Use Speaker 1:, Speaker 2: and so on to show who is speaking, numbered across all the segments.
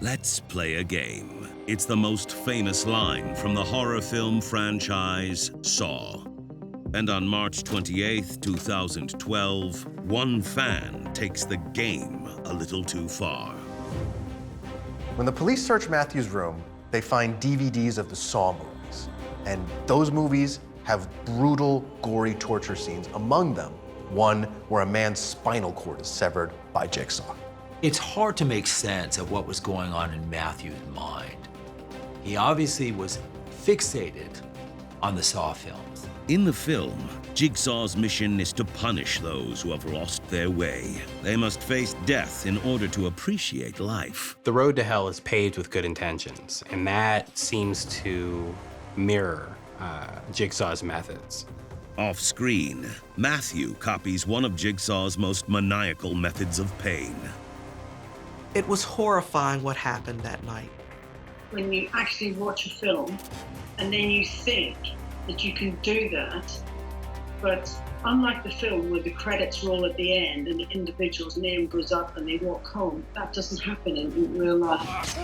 Speaker 1: Let's play a game. It's the most famous line from the horror film franchise Saw. And on March 28, 2012, one fan takes the game a little too far.
Speaker 2: When the police search Matthew's room, they find DVDs of the Saw movies. And those movies have brutal, gory torture scenes. Among them, one where a man's spinal cord is severed by jigsaw.
Speaker 3: It's hard to make sense of what was going on in Matthew's mind. He obviously was fixated on the Saw films.
Speaker 1: In the film, Jigsaw's mission is to punish those who have lost their way. They must face death in order to appreciate life.
Speaker 4: The road to hell is paved with good intentions, and that seems to mirror Jigsaw's methods.
Speaker 1: Off-screen, Matthew copies one of Jigsaw's most maniacal methods of pain.
Speaker 5: It was horrifying what happened that night.
Speaker 6: When you actually watch a film and then you think that you can do that, but unlike the film where the credits roll at the end and the individual's name goes up and they walk home, that doesn't happen in real life.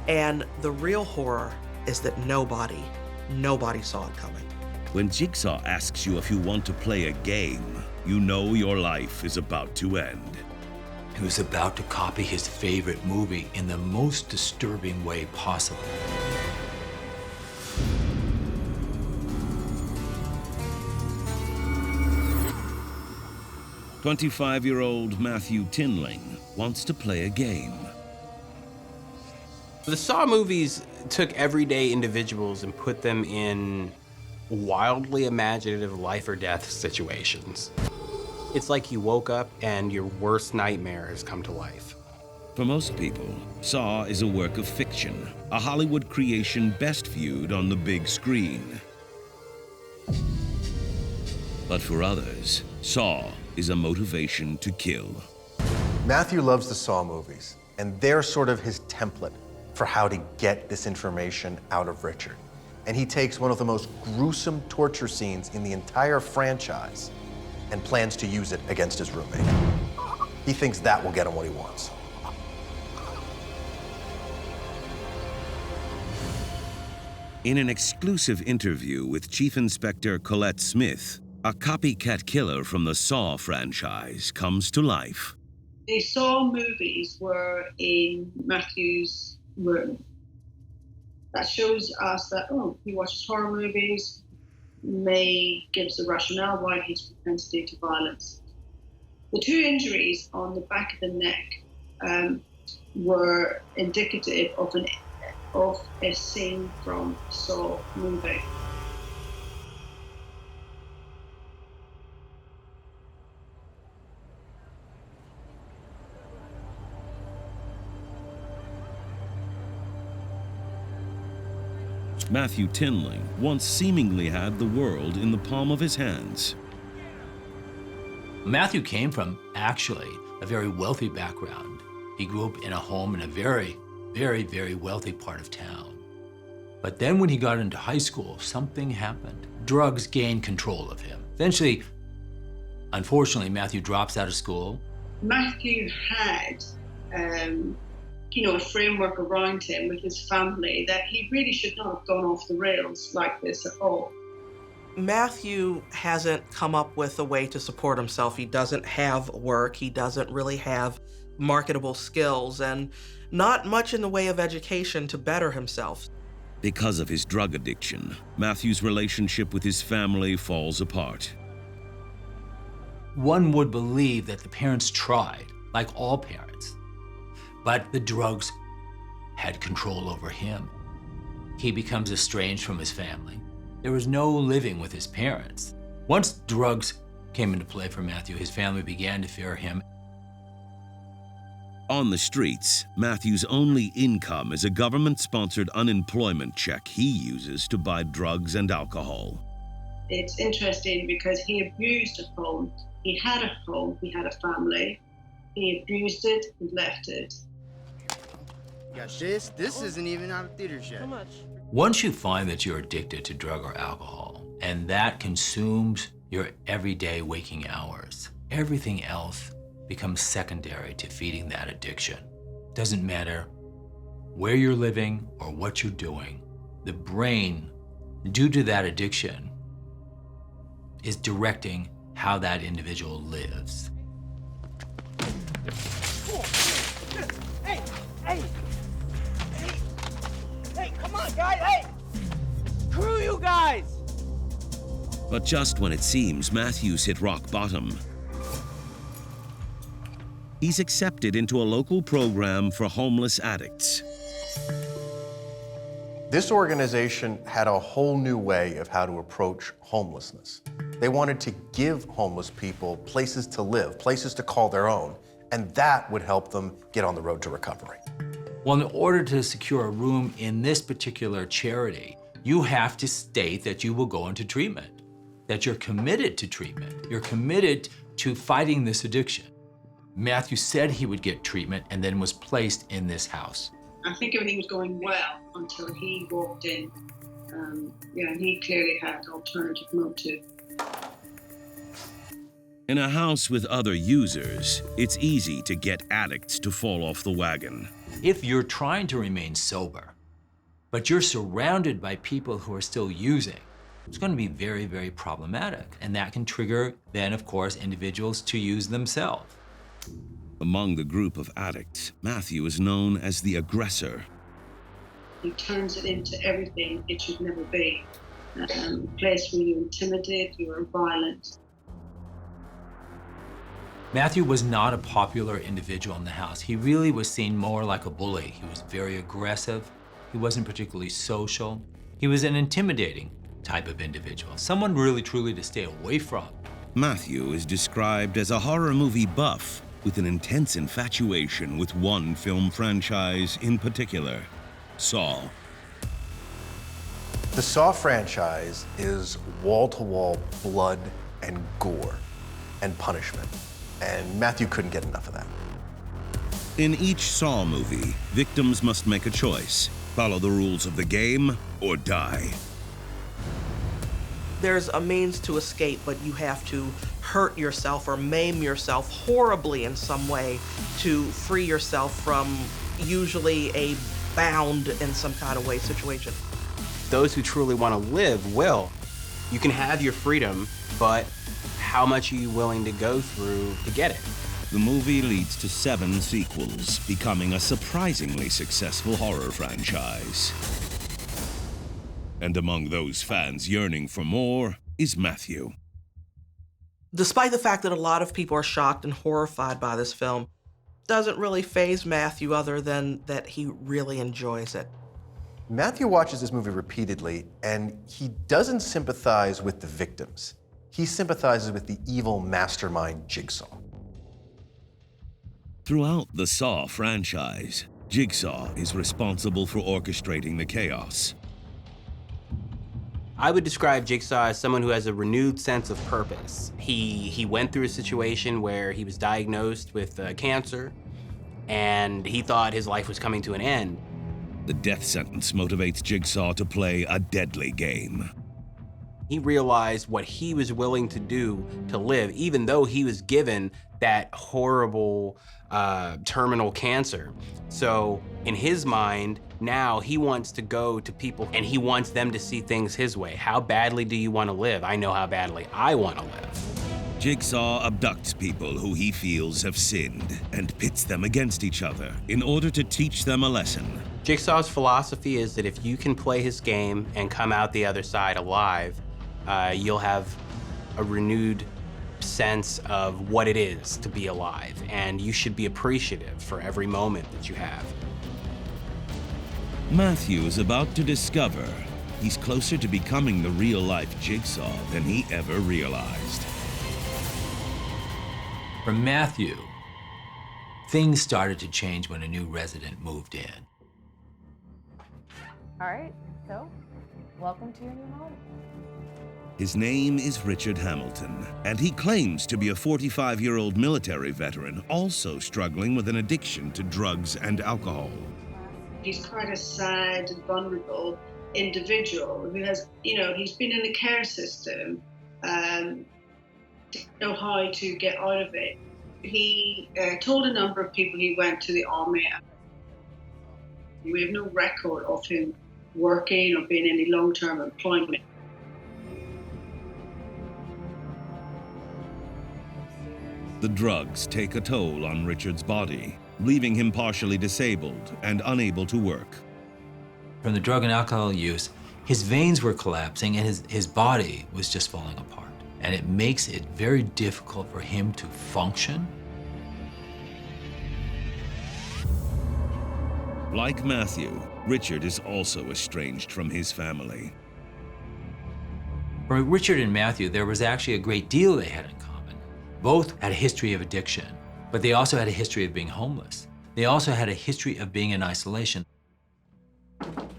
Speaker 5: And the real horror is that nobody saw it coming.
Speaker 1: When Jigsaw asks you if you want to play a game, you know your life is about to end.
Speaker 3: He was about to copy his favorite movie in the most disturbing way possible.
Speaker 1: "25-year-old Matthew Tinling wants to play a game.
Speaker 4: The Saw movies took everyday individuals and put them in wildly imaginative life or death situations. It's like you woke up and your worst nightmare has come to life.
Speaker 1: For most people, Saw is a work of fiction, a Hollywood creation best viewed on the big screen. But for others, Saw is a motivation to kill.
Speaker 2: Matthew loves the Saw movies, and they're sort of his template for how to get this information out of Richard. And he takes one of the most gruesome torture scenes in the entire franchise and plans to use it against his roommate. He thinks that will get him what he wants.
Speaker 1: In an exclusive interview with Chief Inspector Colette Smith, a copycat killer from the Saw franchise comes to life.
Speaker 6: The Saw movies were in Matthew's room. That shows us that, oh, he watches horror movies, may gives a rationale why his propensity to violence. The two injuries on the back of the neck were indicative of a scene from Saw movie.
Speaker 1: Matthew Tinling once seemingly had the world in the palm of his hands.
Speaker 3: Matthew came from, actually, a very wealthy background. He grew up in a home in a very, very, very wealthy part of town. But then when he got into high school, something happened. Drugs gained control of him. Eventually, unfortunately, Matthew drops out of school.
Speaker 6: Matthew had a framework around him with his family that he really should not have gone off the rails like this at all.
Speaker 5: Matthew hasn't come up with a way to support himself. He doesn't have work. He doesn't really have marketable skills and not much in the way of education to better himself.
Speaker 1: Because of his drug addiction, Matthew's relationship with his family falls apart.
Speaker 3: One would believe that the parents tried, like all parents, but the drugs had control over him. He becomes estranged from his family. There was no living with his parents. Once drugs came into play for Matthew, his family began to fear him.
Speaker 1: On the streets, Matthew's only income is a government-sponsored unemployment check he uses to buy drugs and alcohol.
Speaker 6: It's interesting because he abused a home. He had a home, he had a family. He abused it and left it.
Speaker 7: You got this. This isn't even out of theaters yet.
Speaker 5: How much?
Speaker 3: Once you find that you're addicted to drug or alcohol, and that consumes your everyday waking hours, everything else becomes secondary to feeding that addiction. Doesn't matter where you're living or what you're doing, the brain, due to that addiction, is directing how that individual lives.
Speaker 8: Hey, come on, guys, hey! Screw you guys!
Speaker 1: But just when it seems Matthew's hit rock bottom, he's accepted into a local program for homeless addicts.
Speaker 2: This organization had a whole new way of how to approach homelessness. They wanted to give homeless people places to live, places to call their own, and that would help them get on the road to recovery.
Speaker 3: Well, in order to secure a room in this particular charity, you have to state that you will go into treatment, that you're committed to treatment. You're committed to fighting this addiction. Matthew said he would get treatment and then was placed in this house.
Speaker 6: I think everything was going well until he walked in. And he clearly had an alternative motive.
Speaker 1: In a house with other users, it's easy to get addicts to fall off the wagon.
Speaker 3: If you're trying to remain sober, but you're surrounded by people who are still using, it's going to be very, very problematic. And that can trigger then, of course, individuals to use themselves.
Speaker 1: Among the group of addicts, Matthew is known as the aggressor.
Speaker 6: He turns it into everything it should never be. A place where you intimidate, you are violent.
Speaker 3: Matthew was not a popular individual in the house. He really was seen more like a bully. He was very aggressive. He wasn't particularly social. He was an intimidating type of individual, someone really truly to stay away from.
Speaker 1: Matthew is described as a horror movie buff with an intense infatuation with one film franchise in particular, Saw.
Speaker 2: The Saw franchise is wall-to-wall blood and gore and punishment, and Matthew couldn't get enough of that.
Speaker 1: In each Saw movie, victims must make a choice, follow the rules of the game or die.
Speaker 5: There's a means to escape, but you have to hurt yourself or maim yourself horribly in some way to free yourself from usually a bound in some kind of way situation.
Speaker 4: Those who truly want to live will. You can have your freedom, but how much are you willing to go through to get it?
Speaker 1: The movie leads to 7 sequels, becoming a surprisingly successful horror franchise. And among those fans yearning for more is Matthew.
Speaker 5: Despite the fact that a lot of people are shocked and horrified by this film, doesn't really faze Matthew other than that he really enjoys it.
Speaker 2: Matthew watches this movie repeatedly, and he doesn't sympathize with the victims. He sympathizes with the evil mastermind Jigsaw.
Speaker 1: Throughout the Saw franchise, Jigsaw is responsible for orchestrating the chaos.
Speaker 4: I would describe Jigsaw as someone who has a renewed sense of purpose. He went through a situation where he was diagnosed with cancer, and he thought his life was coming to an end.
Speaker 1: The death sentence motivates Jigsaw to play a deadly game.
Speaker 4: He realized what he was willing to do to live, even though he was given that horrible terminal cancer. So in his mind, now he wants to go to people and he wants them to see things his way. How badly do you want to live? I know how badly I want to live.
Speaker 1: Jigsaw abducts people who he feels have sinned and pits them against each other in order to teach them a lesson.
Speaker 4: Jigsaw's philosophy is that if you can play his game and come out the other side alive, you'll have a renewed sense of what it is to be alive, and you should be appreciative for every moment that you have.
Speaker 1: Matthew is about to discover he's closer to becoming the real-life Jigsaw than he ever realized.
Speaker 3: For Matthew, things started to change when a new resident moved in.
Speaker 9: All right, so welcome to your new home.
Speaker 1: His name is Richard Hamilton, and he claims to be a 45-year-old military veteran also struggling with an addiction to drugs and alcohol.
Speaker 6: He's quite a sad and vulnerable individual who has, he's been in the care system, to know how to get out of it. He told a number of people he went to the army We have no record of him working or being in any long-term employment.
Speaker 1: The drugs take a toll on Richard's body, leaving him partially disabled and unable to work.
Speaker 3: From the drug and alcohol use, his veins were collapsing and his body was just falling apart. And it makes it very difficult for him to function.
Speaker 1: Like Matthew, Richard is also estranged from his family.
Speaker 3: For Richard and Matthew, there was actually a great deal they had in common. Both had a history of addiction, but they also had a history of being homeless. They also had a history of being in isolation.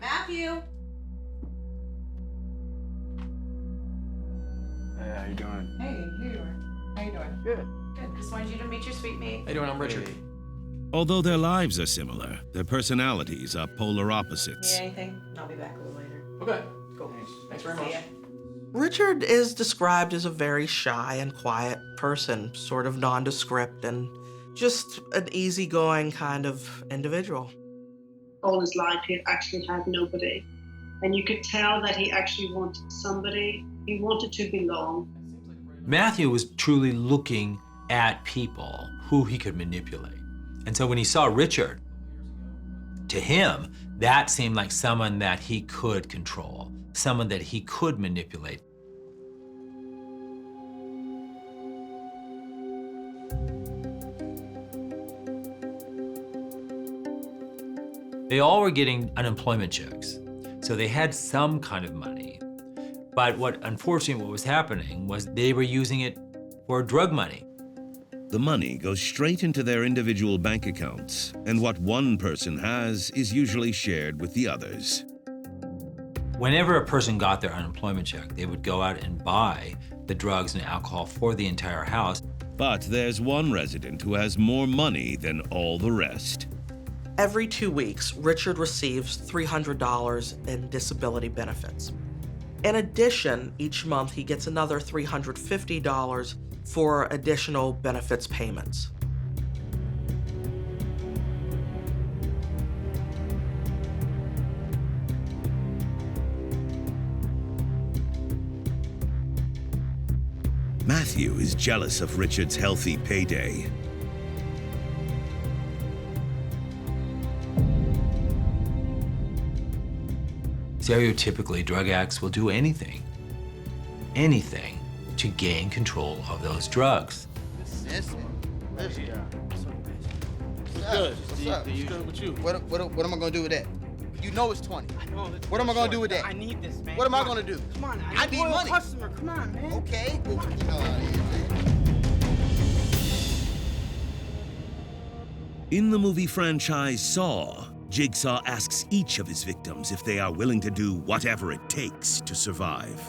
Speaker 9: Matthew!
Speaker 7: Hey, how you doing?
Speaker 9: Hey, here you are. How you doing?
Speaker 7: Good.
Speaker 9: Good. Just wanted you to meet your sweet mate.
Speaker 7: How you doing? I'm Richard.
Speaker 1: Although their lives are similar, their personalities are polar opposites.
Speaker 9: Need anything? I'll be back a little later.
Speaker 7: Okay.
Speaker 9: Cool.
Speaker 7: Thanks very
Speaker 9: See
Speaker 7: much.
Speaker 9: ya.
Speaker 5: Richard is described as a very shy and quiet person, sort of nondescript and just an easygoing kind of individual.
Speaker 6: All his life, he actually had nobody. And you could tell that he actually wanted somebody. He wanted to belong.
Speaker 3: Matthew was truly looking at people who he could manipulate. And so when he saw Richard, to him, that seemed like someone that he could control, someone that he could manipulate. They all were getting unemployment checks, so they had some kind of money. But unfortunately, what was happening was they were using it for drug money.
Speaker 1: The money goes straight into their individual bank accounts, and what one person has is usually shared with the others.
Speaker 3: Whenever a person got their unemployment check, they would go out and buy the drugs and alcohol for the entire house.
Speaker 1: But there's one resident who has more money than all the rest.
Speaker 5: Every 2 weeks, Richard receives $300 in disability benefits. In addition, each month he gets another $350 for additional benefits payments.
Speaker 1: Matthew is jealous of Richard's healthy payday.
Speaker 3: Stereotypically, drug addicts will do anything to gain control of those drugs.
Speaker 7: What am I gonna do with that? You know it's 20. What am I gonna do with that?
Speaker 8: I need this, man.
Speaker 7: What am I gonna do?
Speaker 8: Come on,
Speaker 7: I need money.
Speaker 8: Customer, come on, man.
Speaker 7: Okay.
Speaker 1: In the movie franchise Saw, Jigsaw asks each of his victims if they are willing to do whatever it takes to survive.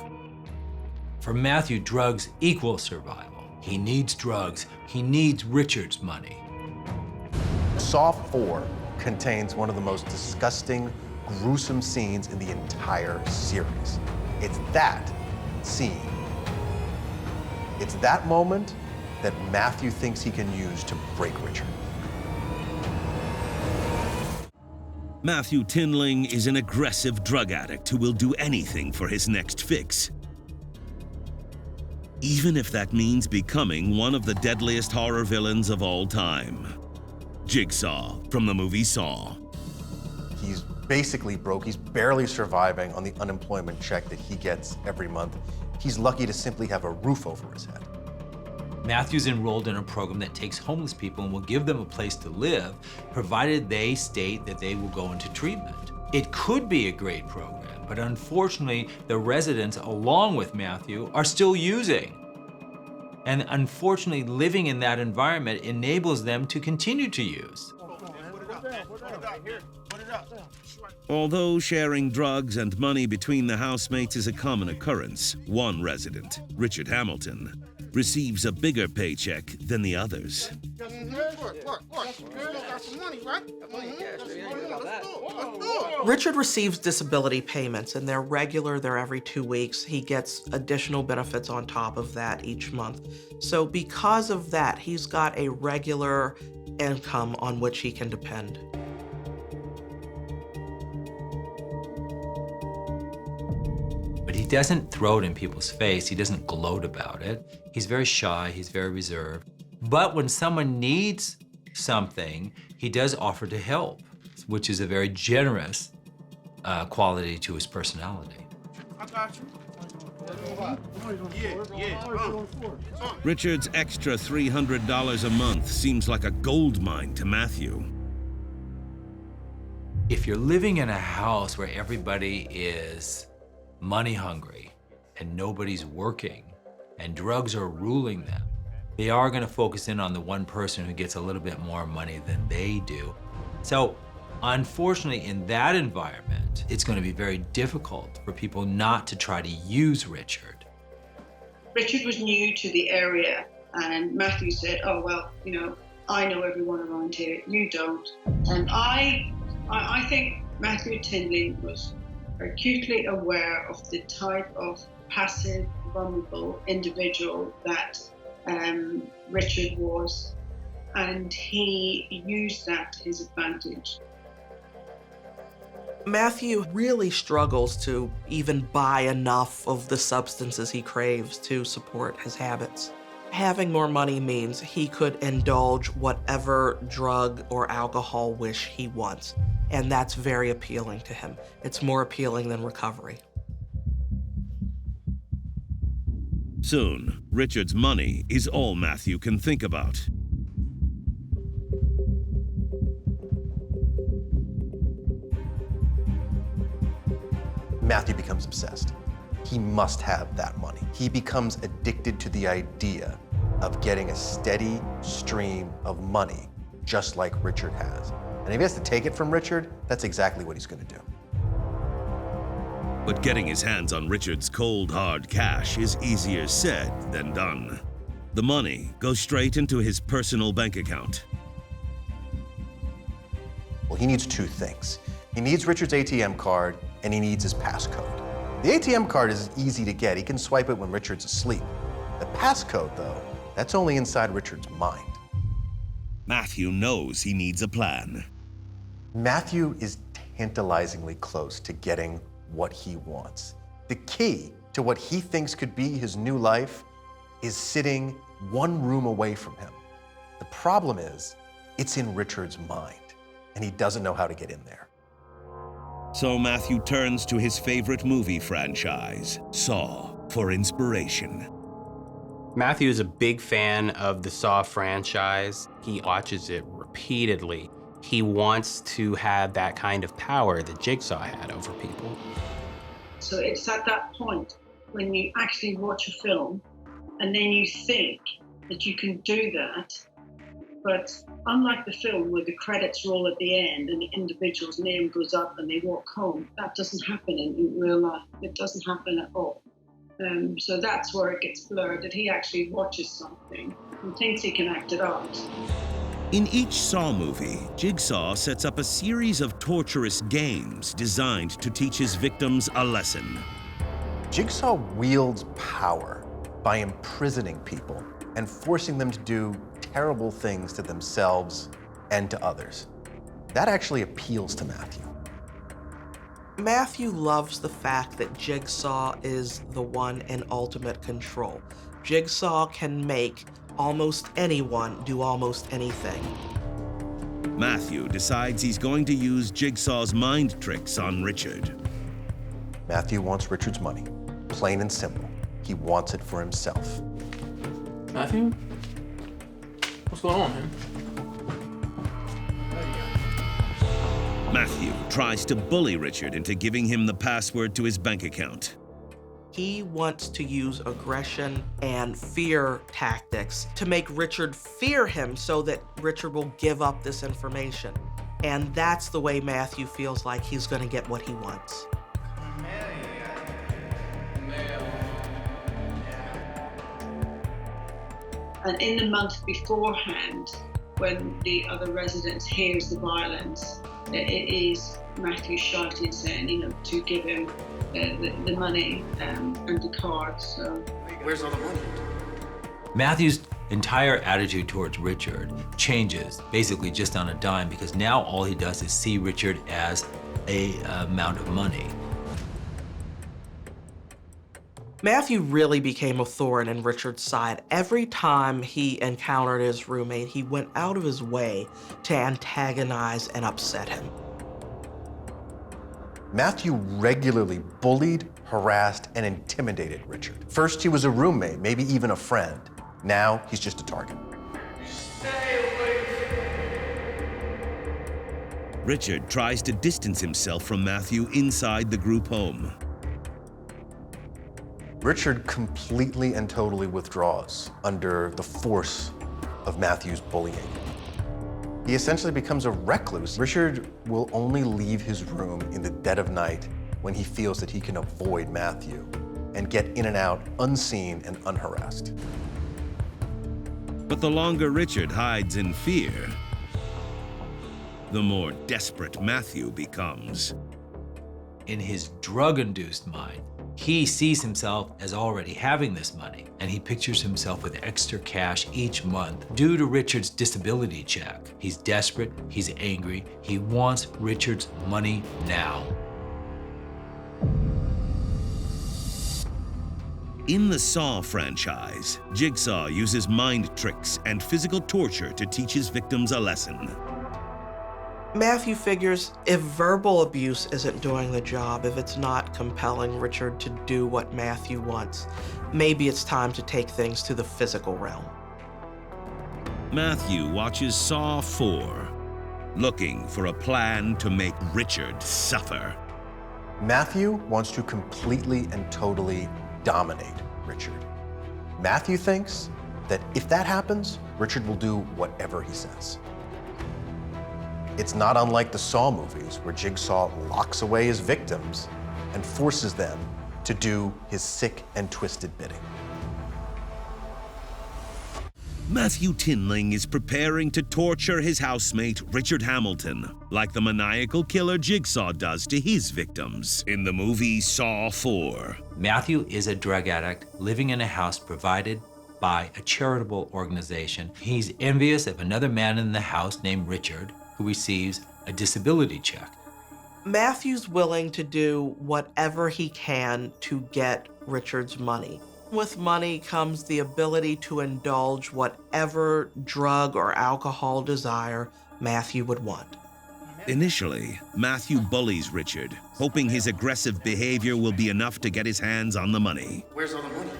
Speaker 3: For Matthew, drugs equal survival. He needs drugs. He needs Richard's money.
Speaker 2: Saw 4 contains one of the most disgusting, gruesome scenes in the entire series. It's that scene. It's that moment that Matthew thinks he can use to break Richard.
Speaker 1: Matthew Tinling is an aggressive drug addict who will do anything for his next fix, even if that means becoming one of the deadliest horror villains of all time. Jigsaw from the movie Saw.
Speaker 2: He's basically broke. He's barely surviving on the unemployment check that he gets every month. He's lucky to simply have a roof over his head.
Speaker 3: Matthew's enrolled in a program that takes homeless people and will give them a place to live, provided they state that they will go into treatment. It could be a great program, but unfortunately, the residents, along with Matthew, are still using. And unfortunately, living in that environment enables them to continue to use.
Speaker 1: Although sharing drugs and money between the housemates is a common occurrence, one resident, Richard Hamilton, receives a bigger paycheck than the others.
Speaker 5: Richard receives disability payments, and they're regular, they're every 2 weeks. He gets additional benefits on top of that each month. So because of that, he's got a regular income on which he can depend.
Speaker 3: He doesn't throw it in people's face. He doesn't gloat about it. He's very shy, he's very reserved. But when someone needs something, he does offer to help, which is a very generous quality to his personality.
Speaker 7: I got you.
Speaker 1: Richard's extra $300 a month seems like a gold mine to Matthew.
Speaker 3: If you're living in a house where everybody is money hungry and nobody's working and drugs are ruling them, they are going to focus in on the one person who gets a little bit more money than they do. So unfortunately, in that environment, it's going to be very difficult for people not to try to use Richard.
Speaker 6: Richard was new to the area, and Matthew said, oh, well, you know, I know everyone around here, you don't. And I think Matthew Tindley was acutely aware of the type of passive, vulnerable individual that Richard was, and he used that to his advantage.
Speaker 5: Matthew really struggles to even buy enough of the substances he craves to support his habits. Having more money means he could indulge whatever drug or alcohol wish he wants, and that's very appealing to him. It's more appealing than recovery.
Speaker 1: Soon, Richard's money is all Matthew can think about.
Speaker 2: Matthew becomes obsessed. He must have that money. He becomes addicted to the idea of getting a steady stream of money, just like Richard has. And if he has to take it from Richard, that's exactly what he's going to do.
Speaker 1: But getting his hands on Richard's cold, hard cash is easier said than done. The money goes straight into his personal bank account.
Speaker 2: Well, he needs two things. He needs Richard's ATM card, and he needs his passcode. The ATM card is easy to get. He can swipe it when Richard's asleep. The passcode, though, that's only inside Richard's mind.
Speaker 1: Matthew knows he needs a plan.
Speaker 2: Matthew is tantalizingly close to getting what he wants. The key to what he thinks could be his new life is sitting one room away from him. The problem is, it's in Richard's mind, and he doesn't know how to get in there.
Speaker 1: So Matthew turns to his favorite movie franchise, Saw, for inspiration.
Speaker 4: Matthew is a big fan of the Saw franchise. He watches it repeatedly. He wants to have that kind of power that Jigsaw had over people.
Speaker 6: So it's at that point when you actually watch a film and then you think that you can do that. But unlike the film where the credits roll at the end and the individual's name goes up and they walk home, that doesn't happen in real life. It doesn't happen at all. So that's where it gets blurred, that he actually watches something and thinks he can act it out.
Speaker 1: In each Saw movie, Jigsaw sets up a series of torturous games designed to teach his victims a lesson.
Speaker 2: Jigsaw wields power by imprisoning people and forcing them to do terrible things to themselves and to others. That actually appeals to Matthew.
Speaker 5: Matthew loves the fact that Jigsaw is the one in ultimate control. Jigsaw can make almost anyone do almost anything.
Speaker 1: Matthew decides he's going to use Jigsaw's mind tricks on Richard.
Speaker 2: Matthew wants Richard's money, plain and simple. He wants it for himself.
Speaker 8: Matthew? What's going on, man?
Speaker 1: Matthew tries to bully Richard into giving him the password to his bank account.
Speaker 5: He wants to use aggression and fear tactics to make Richard fear him so that Richard will give up this information. And that's the way Matthew feels like he's going to get what he wants.
Speaker 6: And in the month beforehand, when the other residents hears the violence, it is Matthew shouting, saying, you know, to give him the money and the cards. So
Speaker 7: Where's all the money?
Speaker 3: Matthew's entire attitude towards Richard changes basically just on a dime, because now all he does is see Richard as an amount of money.
Speaker 5: Matthew really became a thorn in Richard's side. Every time he encountered his roommate, he went out of his way to antagonize and upset him.
Speaker 2: Matthew regularly bullied, harassed, and intimidated Richard. First, he was a roommate, maybe even a friend. Now, he's just a target.
Speaker 1: Richard tries to distance himself from Matthew inside the group home.
Speaker 2: Richard completely and totally withdraws under the force of Matthew's bullying. He essentially becomes a recluse. Richard will only leave his room in the dead of night when he feels that he can avoid Matthew and get in and out unseen and unharassed.
Speaker 1: But the longer Richard hides in fear, the more desperate Matthew becomes.
Speaker 3: In his drug-induced mind, he sees himself as already having this money, and he pictures himself with extra cash each month due to Richard's disability check. He's desperate, he's angry, he wants Richard's money now.
Speaker 1: In the Saw franchise, Jigsaw uses mind tricks and physical torture to teach his victims a lesson.
Speaker 5: Matthew figures if verbal abuse isn't doing the job, if it's not compelling Richard to do what Matthew wants, maybe it's time to take things to the physical realm.
Speaker 1: Matthew watches Saw 4, looking for a plan to make Richard suffer.
Speaker 2: Matthew wants to completely and totally dominate Richard. Matthew thinks that if that happens, Richard will do whatever he says. It's not unlike the Saw movies, where Jigsaw locks away his victims and forces them to do his sick and twisted bidding.
Speaker 1: Matthew Tinling is preparing to torture his housemate, Richard Hamilton, like the maniacal killer Jigsaw does to his victims in the movie Saw 4.
Speaker 3: Matthew is a drug addict living in a house provided by a charitable organization. He's envious of another man in the house named Richard, who receives a disability check.
Speaker 5: Matthew's willing to do whatever he can to get Richard's money. With money comes the ability to indulge whatever drug or alcohol desire Matthew would want.
Speaker 1: Initially, Matthew bullies Richard, hoping his aggressive behavior will be enough to get his hands on the money.
Speaker 7: Where's all the money?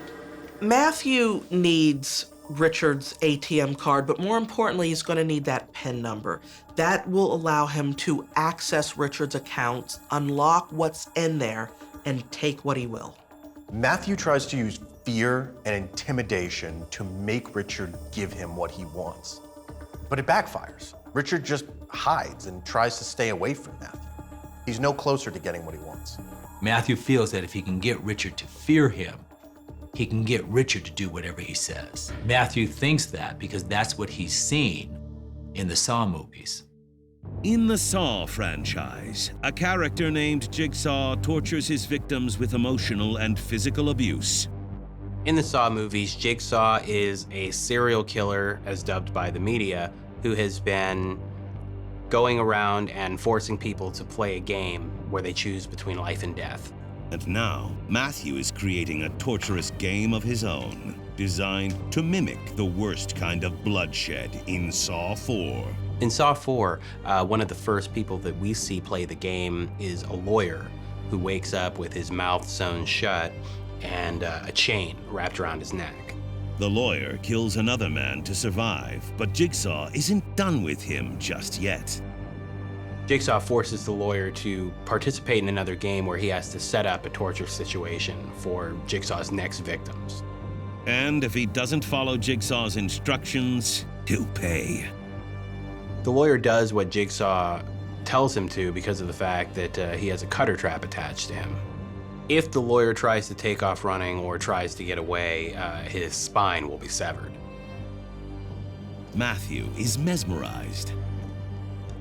Speaker 5: Matthew needs Richard's ATM card, but more importantly, he's going to need that PIN number. That will allow him to access Richard's accounts, unlock what's in there, and take what he will.
Speaker 2: Matthew tries to use fear and intimidation to make Richard give him what he wants. But it backfires. Richard just hides and tries to stay away from Matthew. He's no closer to getting what he wants.
Speaker 3: Matthew feels that if he can get Richard to fear him, he can get Richard to do whatever he says. Matthew thinks that because that's what he's seen in the Saw movies.
Speaker 1: In the Saw franchise, a character named Jigsaw tortures his victims with emotional and physical abuse.
Speaker 4: In the Saw movies, Jigsaw is a serial killer, as dubbed by the media, who has been going around and forcing people to play a game where they choose between life and death.
Speaker 1: And now, Matthew is creating a torturous game of his own, designed to mimic the worst kind of bloodshed in Saw 4.
Speaker 4: In Saw 4, one of the first people that we see play the game is a lawyer who wakes up with his mouth sewn shut and a chain wrapped around his neck.
Speaker 1: The lawyer kills another man to survive, but Jigsaw isn't done with him just yet.
Speaker 4: Jigsaw forces the lawyer to participate in another game where he has to set up a torture situation for Jigsaw's next victims.
Speaker 1: And if he doesn't follow Jigsaw's instructions, he'll pay.
Speaker 4: The lawyer does what Jigsaw tells him to because of the fact that he has a cutter trap attached to him. If the lawyer tries to take off running or tries to get away, his spine will be severed.
Speaker 1: Matthew is mesmerized.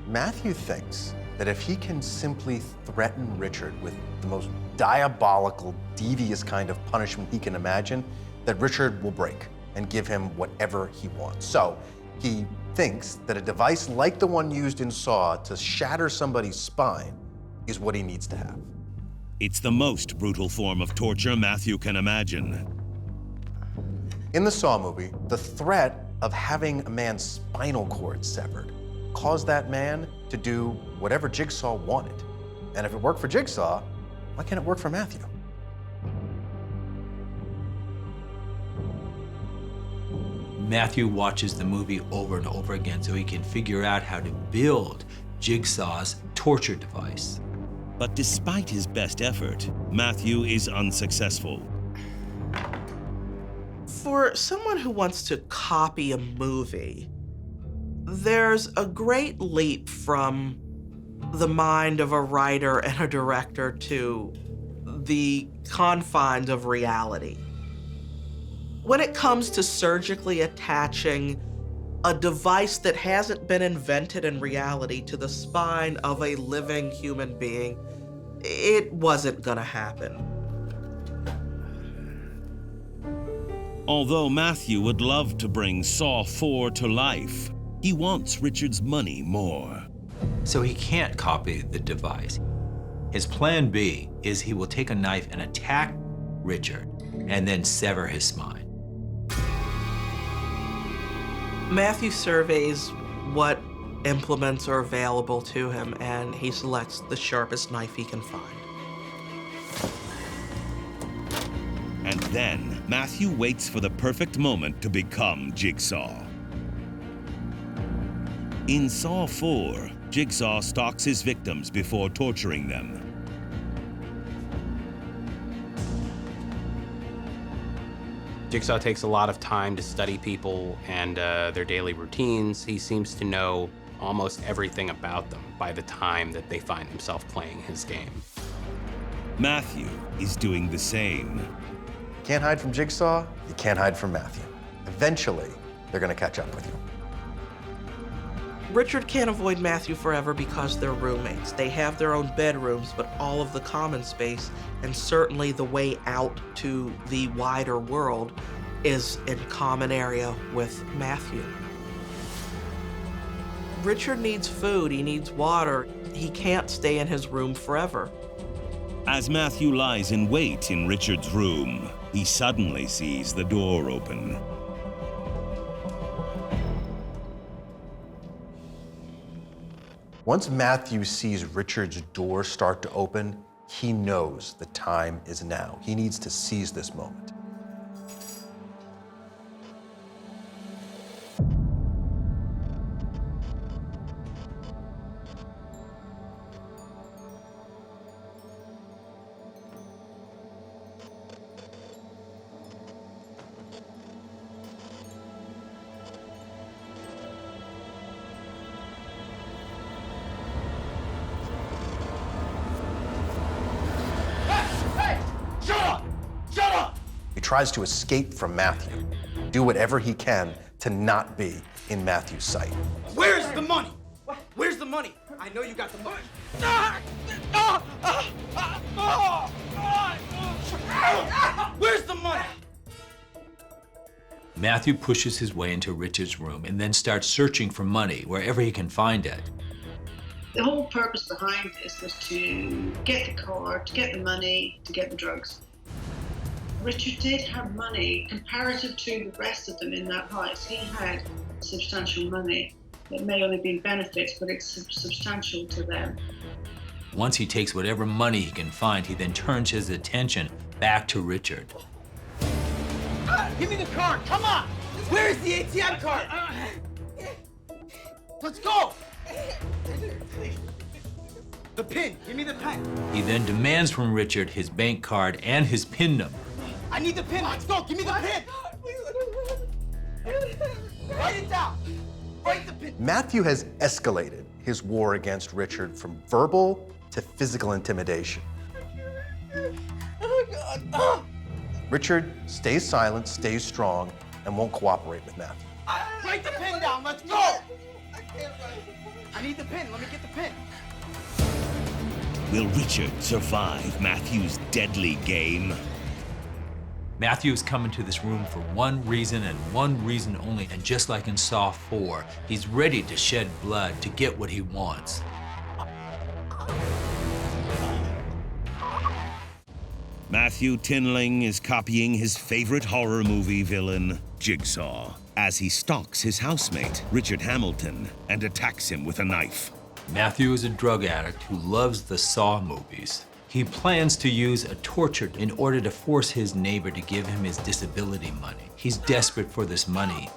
Speaker 2: Matthew thinks that if he can simply threaten Richard with the most diabolical, devious kind of punishment he can imagine, that Richard will break and give him whatever he wants. So he thinks that a device like the one used in Saw to shatter somebody's spine is what he needs to have.
Speaker 1: It's the most brutal form of torture Matthew can imagine.
Speaker 2: In the Saw movie, the threat of having a man's spinal cord severed caused that man to do whatever Jigsaw wanted. And if it worked for Jigsaw, why can't it work for Matthew?
Speaker 3: Matthew watches the movie over and over again so he can figure out how to build Jigsaw's torture device.
Speaker 1: But despite his best effort, Matthew is unsuccessful.
Speaker 5: For someone who wants to copy a movie, there's a great leap from the mind of a writer and a director to the confines of reality. When it comes to surgically attaching a device that hasn't been invented in reality to the spine of a living human being, it wasn't gonna happen.
Speaker 1: Although Matthew would love to bring Saw 4 to life, he wants Richard's money more.
Speaker 3: So he can't copy the device. His plan B is he will take a knife and attack Richard and then sever his spine.
Speaker 5: Matthew surveys what implements are available to him, and he selects the sharpest knife he can find.
Speaker 1: And then Matthew waits for the perfect moment to become Jigsaw. In Saw 4, Jigsaw stalks his victims before torturing them.
Speaker 4: Jigsaw takes a lot of time to study people and their daily routines. He seems to know almost everything about them by the time that they find himself playing his game.
Speaker 1: Matthew is doing the same.
Speaker 2: Can't hide from Jigsaw, you can't hide from Matthew. Eventually, they're gonna catch up with you.
Speaker 5: Richard can't avoid Matthew forever because they're roommates. They have their own bedrooms, but all of the common space, and certainly the way out to the wider world, is in common area with Matthew. Richard needs food, he needs water. He can't stay in his room forever.
Speaker 1: As Matthew lies in wait in Richard's room, he suddenly sees the door open.
Speaker 2: Once Matthew sees Richard's door start to open, he knows the time is now. He needs to seize this moment. He tries to escape from Matthew, do whatever he can to not be in Matthew's sight.
Speaker 8: Where's the money? Where's the money? I know you got the money. Where's the money?
Speaker 3: Matthew pushes his way into Richard's room and then starts searching for money wherever he can find it.
Speaker 6: The whole purpose behind this was to get the car, to get the money, to get the drugs. Richard did have money comparative to the rest of them in that house. He had substantial money. It may only be benefits, but it's substantial to them.
Speaker 3: Once he takes whatever money he can find, he then turns his attention back to Richard.
Speaker 8: Give me the card, come on! Where's the ATM card? Let's go! The pin, give me the pin.
Speaker 3: He then demands from Richard his bank card and his PIN number.
Speaker 8: I need the pin, let's go, give me the pin! Write it down, write the pin.
Speaker 2: Matthew has escalated his war against Richard from verbal to physical intimidation.
Speaker 8: Oh, God.
Speaker 2: Richard stays silent, stays strong, and won't cooperate with Matthew.
Speaker 8: Write the pin down, let's go! I can't write. I need the pin, let me get the pin.
Speaker 1: Will Richard survive Matthew's deadly game?
Speaker 3: Matthew has come into this room for one reason and one reason only, and just like in Saw 4, he's ready to shed blood to get what he wants.
Speaker 1: Matthew Tinling is copying his favorite horror movie villain, Jigsaw, as he stalks his housemate, Richard Hamilton, and attacks him with a knife.
Speaker 3: Matthew is a drug addict who loves the Saw movies. He plans to use a torture in order to force his neighbor to give him his disability money. He's desperate for this money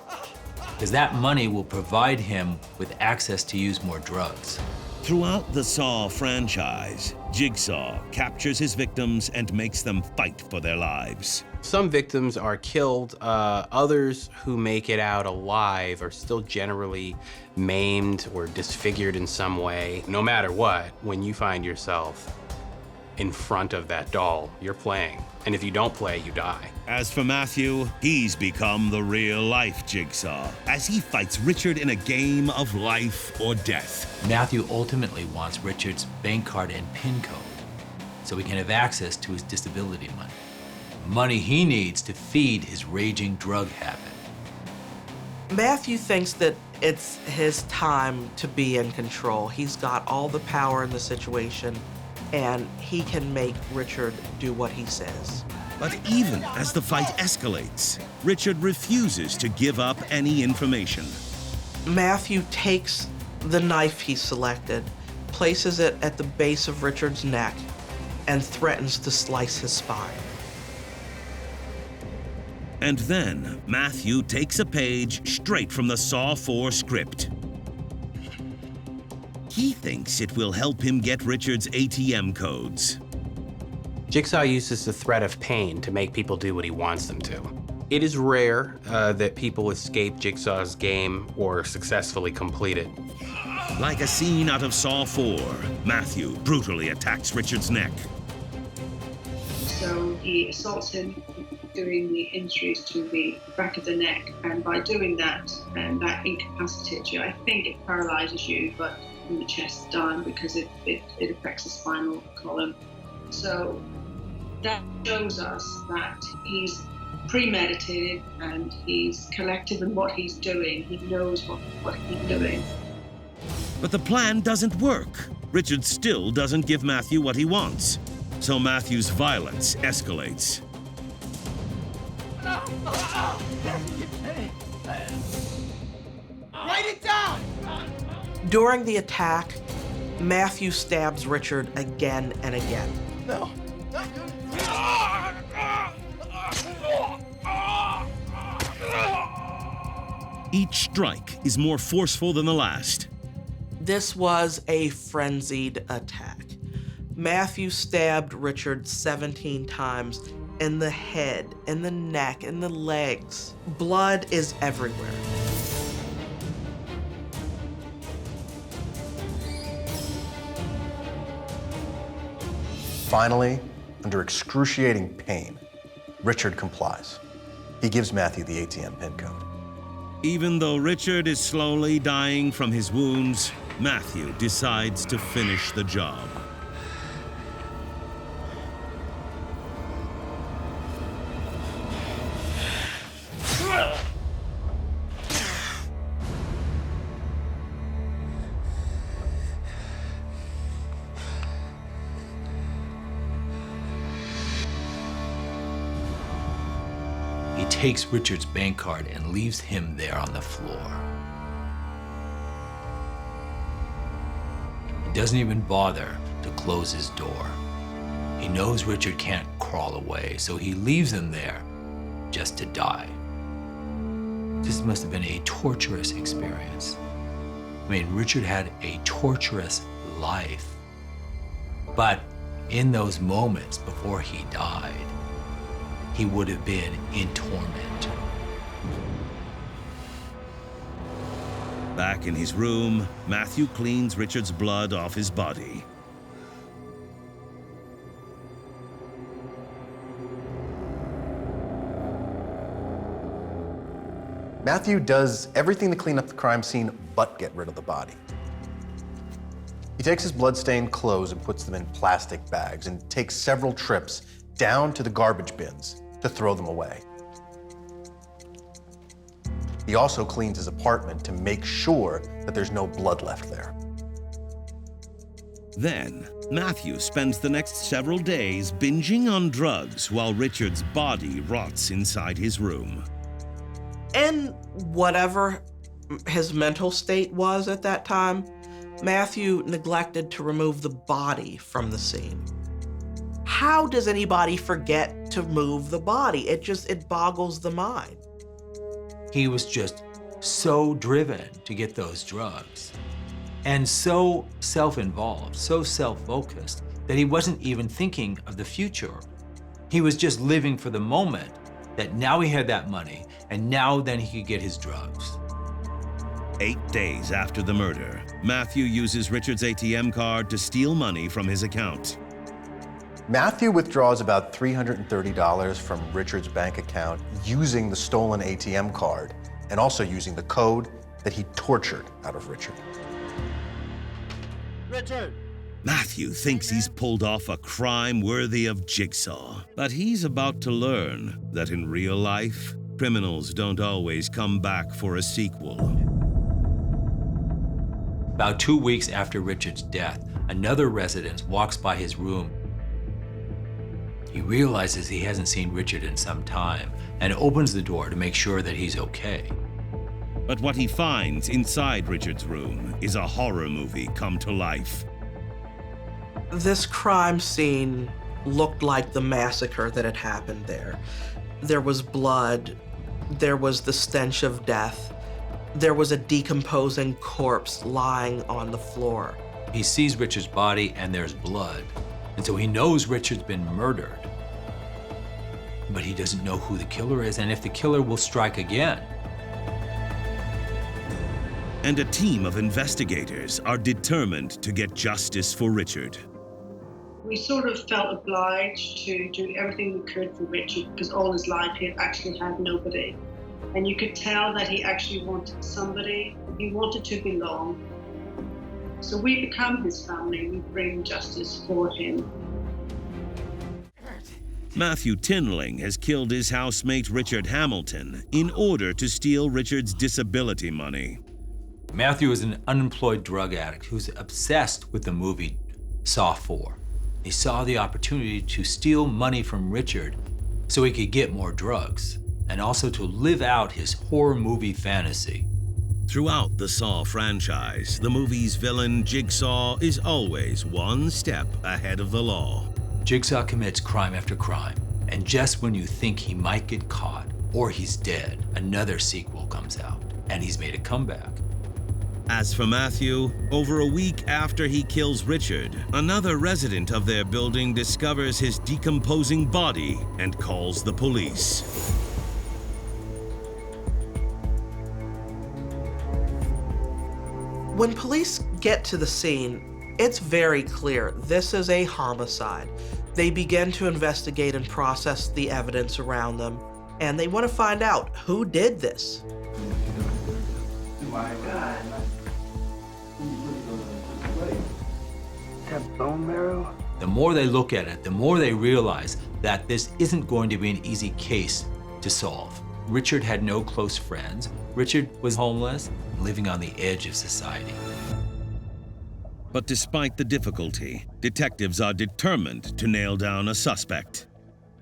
Speaker 3: because that money will provide him with access to use more drugs.
Speaker 1: Throughout the Saw franchise, Jigsaw captures his victims and makes them fight for their lives.
Speaker 4: Some victims are killed. Others who make it out alive are still generally maimed or disfigured in some way. No matter what, when you find yourself in front of that doll, you're playing. And if you don't play, you die.
Speaker 1: As for Matthew, he's become the real-life Jigsaw as he fights Richard in a game of life or death.
Speaker 3: Matthew ultimately wants Richard's bank card and PIN code so he can have access to his disability money. Money he needs to feed his raging drug habit.
Speaker 5: Matthew thinks that it's his time to be in control. He's got all the power in the situation, and he can make Richard do what he says.
Speaker 1: But even as the fight escalates, Richard refuses to give up any information.
Speaker 5: Matthew takes the knife he selected, places it at the base of Richard's neck, and threatens to slice his spine.
Speaker 1: And then Matthew takes a page straight from the Saw 4 script. He thinks it will help him get Richard's ATM codes.
Speaker 4: Jigsaw uses the threat of pain to make people do what he wants them to. It is rare that people escape Jigsaw's game or successfully complete it.
Speaker 1: Like a scene out of Saw 4, Matthew brutally attacks Richard's neck.
Speaker 6: So he assaults him, doing the injuries to the back of the neck, and by doing that, that incapacitates you. I think it paralyzes you, but from the chest down, because it affects the spinal column. So that shows us that he's premeditated and he's collective in what he's doing. He knows what he's doing.
Speaker 1: But the plan doesn't work. Richard still doesn't give Matthew what he wants. So Matthew's violence escalates.
Speaker 8: Write it down!
Speaker 5: During the attack, Matthew stabs Richard again and again.
Speaker 7: No.
Speaker 1: Each strike is more forceful than the last.
Speaker 5: This was a frenzied attack. Matthew stabbed Richard 17 times in the head, in the neck, in the legs. Blood is everywhere.
Speaker 2: Finally, under excruciating pain, Richard complies. He gives Matthew the ATM PIN code.
Speaker 1: Even though Richard is slowly dying from his wounds, Matthew decides to finish the job.
Speaker 3: He takes Richard's bank card and leaves him there on the floor. He doesn't even bother to close his door. He knows Richard can't crawl away, so he leaves him there just to die. This must have been a torturous experience. I mean, Richard had a torturous life. But in those moments before he died, he would have been in torment.
Speaker 1: Back in his room, Matthew cleans Richard's blood off his body.
Speaker 2: Matthew does everything to clean up the crime scene but get rid of the body. He takes his blood-stained clothes and puts them in plastic bags and takes several trips down to the garbage bins to throw them away. He also cleans his apartment to make sure that there's no blood left there.
Speaker 1: Then, Matthew spends the next several days binging on drugs while Richard's body rots inside his room.
Speaker 5: And whatever his mental state was at that time, Matthew neglected to remove the body from the scene. How does anybody forget to move the body? It boggles the mind.
Speaker 3: He was just so driven to get those drugs and so self-involved, so self-focused that he wasn't even thinking of the future. He was just living for the moment that now he had that money and now then he could get his drugs.
Speaker 1: 8 days after the murder, Matthew uses Richard's ATM card to steal money from his account.
Speaker 2: Matthew withdraws about $330 from Richard's bank account using the stolen ATM card and also using the code that he tortured out of Richard.
Speaker 7: Richard!
Speaker 1: Matthew thinks he's pulled off a crime worthy of Jigsaw, but he's about to learn that in real life, criminals don't always come back for a sequel.
Speaker 3: About 2 weeks after Richard's death, another resident walks by his room. He realizes he hasn't seen Richard in some time and opens the door to make sure that he's okay.
Speaker 1: But what he finds inside Richard's room is a horror movie come to life.
Speaker 5: This crime scene looked like the massacre that had happened there. There was blood, there was the stench of death, there was a decomposing corpse lying on the floor.
Speaker 3: He sees Richard's body and there's blood, and so he knows Richard's been murdered. But he doesn't know who the killer is and if the killer will strike again.
Speaker 1: And a team of investigators are determined to get justice for Richard.
Speaker 6: We sort of felt obliged to do everything we could for Richard because all his life he had actually had nobody. And you could tell that he actually wanted somebody. He wanted to belong. So we become his family. We bring justice for him.
Speaker 1: Matthew Tinling has killed his housemate Richard Hamilton in order to steal Richard's disability money.
Speaker 3: Matthew is an unemployed drug addict who's obsessed with the movie Saw 4. He saw the opportunity to steal money from Richard so he could get more drugs and also to live out his horror movie fantasy.
Speaker 1: Throughout the Saw franchise, the movie's villain Jigsaw is always one step ahead of the law.
Speaker 3: Jigsaw commits crime after crime, and just when you think he might get caught or he's dead, another sequel comes out, and he's made a comeback.
Speaker 1: As for Matthew, over a week after he kills Richard, another resident of their building discovers his decomposing body and calls the police.
Speaker 5: When police get to the scene, it's very clear this is a homicide. They begin to investigate and process the evidence around them, and they want to find out who did this.
Speaker 8: My God. That bone marrow?
Speaker 3: The more they look at it, the more they realize that this isn't going to be an easy case to solve. Richard had no close friends. Richard was homeless, living on the edge of society.
Speaker 1: But despite the difficulty, detectives are determined to nail down a suspect.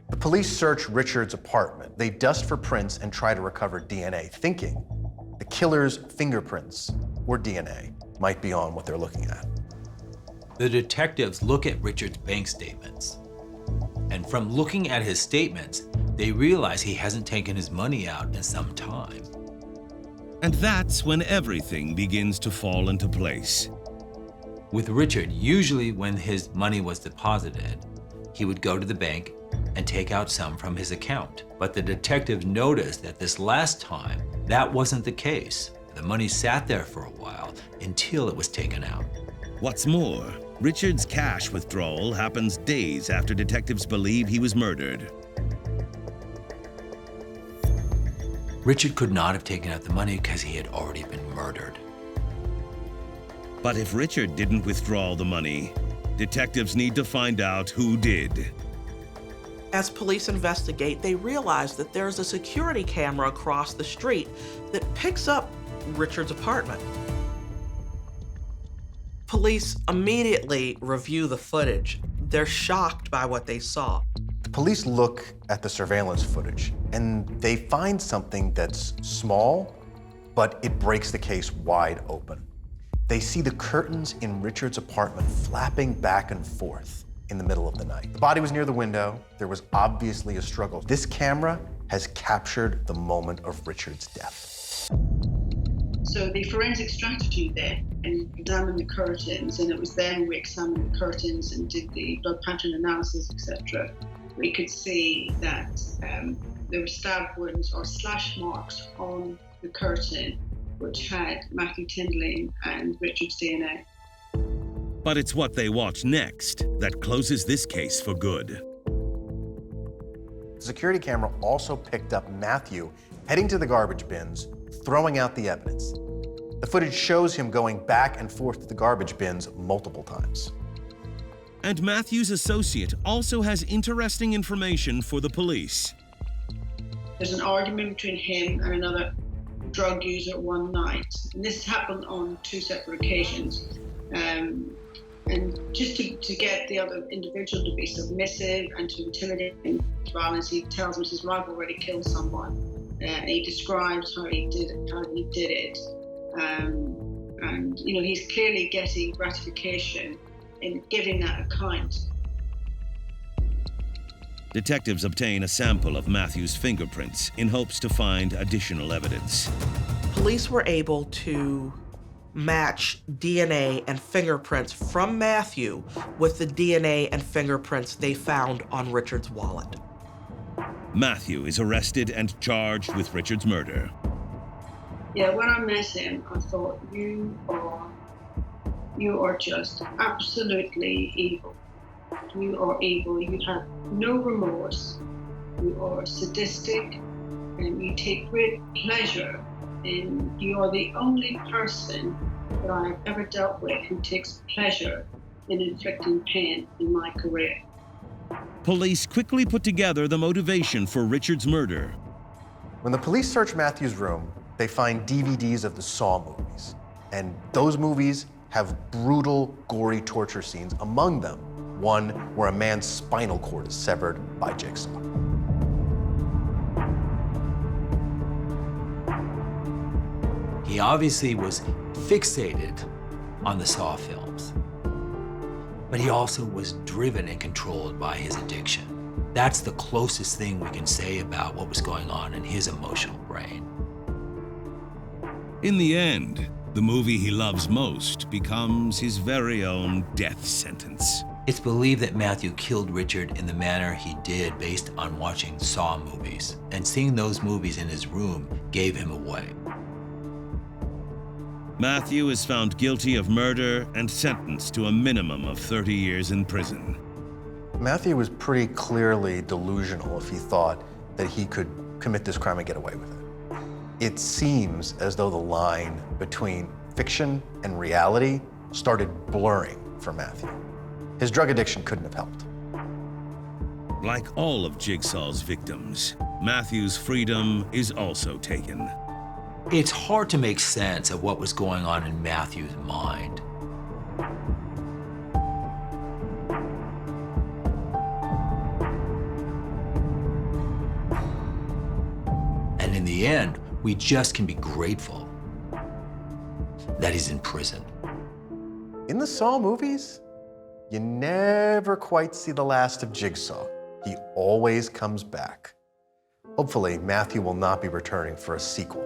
Speaker 2: The police search Richard's apartment. They dust for prints and try to recover DNA, thinking the killer's fingerprints or DNA might be on what they're looking at.
Speaker 3: The detectives look at Richard's bank statements. And from looking at his statements, they realize he hasn't taken his money out in some time.
Speaker 1: And that's when everything begins to fall into place.
Speaker 3: With Richard, usually when his money was deposited, he would go to the bank and take out some from his account. But the detective noticed that this last time, that wasn't the case. The money sat there for a while until it was taken out.
Speaker 1: What's more, Richard's cash withdrawal happens days after detectives believe he was murdered.
Speaker 3: Richard could not have taken out the money because he had already been murdered.
Speaker 1: But if Richard didn't withdraw the money, detectives need to find out who did.
Speaker 5: As police investigate, they realize that there's a security camera across the street that picks up Richard's apartment. Police immediately review the footage. They're shocked by what they saw.
Speaker 2: The police look at the surveillance footage and they find something that's small, but it breaks the case wide open. They see the curtains in Richard's apartment flapping back and forth in the middle of the night. The body was near the window. There was obviously a struggle. This camera has captured the moment of Richard's death.
Speaker 6: So the forensic strategy there and examined the curtains, and it was then we examined the curtains and did the blood pattern analysis, etc. We could see that there were stab wounds or slash marks on the curtain, which had Matthew Tindling and Richard's DNA.
Speaker 1: But it's what they watch next that closes this case for good.
Speaker 2: The security camera also picked up Matthew heading to the garbage bins, throwing out the evidence. The footage shows him going back and forth to the garbage bins multiple times.
Speaker 1: And Matthew's associate also has interesting information for the police.
Speaker 6: There's an argument between him and another drug user one night. And this happened on 2 separate occasions. And just to get the other individual to be submissive and to intimidate him with violence, he tells him, he says, well, I've already killed someone. And he describes how he did it. And you know, he's clearly getting gratification in giving that account.
Speaker 1: Detectives obtain a sample of Matthew's fingerprints in hopes to find additional evidence.
Speaker 5: Police were able to match DNA and fingerprints from Matthew with the DNA and fingerprints they found on Richard's wallet.
Speaker 1: Matthew is arrested and charged with Richard's murder.
Speaker 6: Yeah, when I met him, I thought, you are just absolutely evil. You are evil. You have no remorse. You are sadistic, and you take great pleasure. And you are the only person that I have ever dealt with who takes pleasure in inflicting pain in my career.
Speaker 1: Police quickly put together the motivation for Richard's murder.
Speaker 2: When the police search Matthew's room, they find DVDs of the Saw movies. And those movies have brutal, gory torture scenes, among them one where a man's spinal cord is severed by jigsaw.
Speaker 3: He obviously was fixated on the Saw films, but he also was driven and controlled by his addiction. That's the closest thing we can say about what was going on in his emotional brain.
Speaker 1: In the end, the movie he loves most becomes his very own death sentence.
Speaker 3: It's believed that Matthew killed Richard in the manner he did based on watching Saw movies, and seeing those movies in his room gave him away.
Speaker 1: Matthew is found guilty of murder and sentenced to a minimum of 30 years in prison.
Speaker 2: Matthew was pretty clearly delusional if he thought that he could commit this crime and get away with it. It seems as though the line between fiction and reality started blurring for Matthew. His drug addiction couldn't have helped.
Speaker 1: Like all of Jigsaw's victims, Matthew's freedom is also taken.
Speaker 3: It's hard to make sense of what was going on in Matthew's mind. And in the end, we just can be grateful that he's in prison.
Speaker 2: In the Saw movies, you never quite see the last of Jigsaw. He always comes back. Hopefully, Matthew will not be returning for a sequel.